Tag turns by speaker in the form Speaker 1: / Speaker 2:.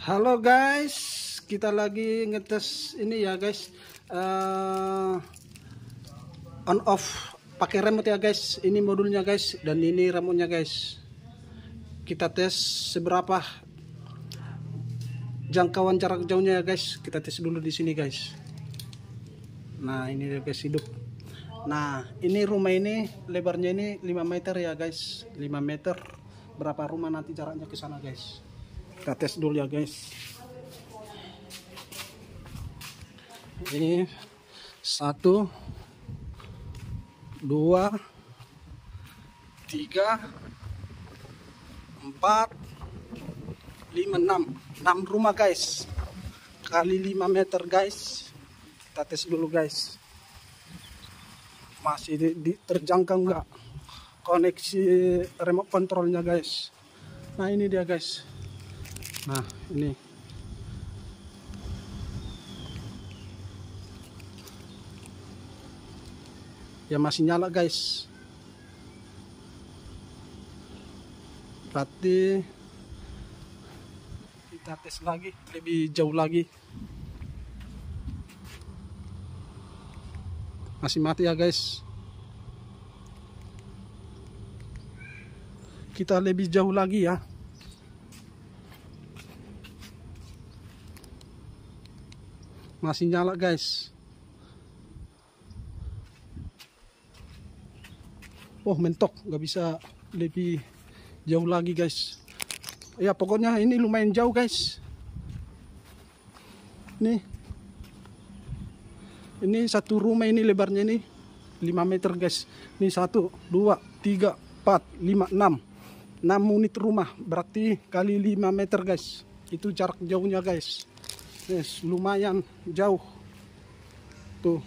Speaker 1: Halo guys, kita lagi ngetes ini ya guys, on off pakai remote ya guys. Ini modulnya guys, dan ini remote-nya guys. Kita tes seberapa jangkauan jarak jauhnya ya guys. Kita tes dulu di sini guys. Nah ini ya guys, hidup. Nah ini rumah ini lebarnya ini 5 meter ya guys, 5 meter. Berapa rumah nanti jaraknya ke sana guys. Kita tes dulu ya guys. Ini 1 2 3 4 5 6 rumah guys, kali 5 meter guys. Kita tes dulu guys, masih terjangkau nggak koneksi remote controlnya guys. Nah ini dia guys. Nah ini ya masih nyala guys. Berarti kita tes lagi lebih jauh lagi. Masih mati ya guys. Kita lebih jauh lagi ya. Masih nyala guys. Oh mentok, nggak bisa lebih jauh lagi guys. Ya pokoknya ini lumayan jauh guys. Ini satu rumah ini lebarnya ini 5 meter guys. Ini 1 2 3 4 5 6 unit rumah, berarti kali 5 meter guys. Itu jarak jauhnya guys. Yes, lumayan jauh tuh.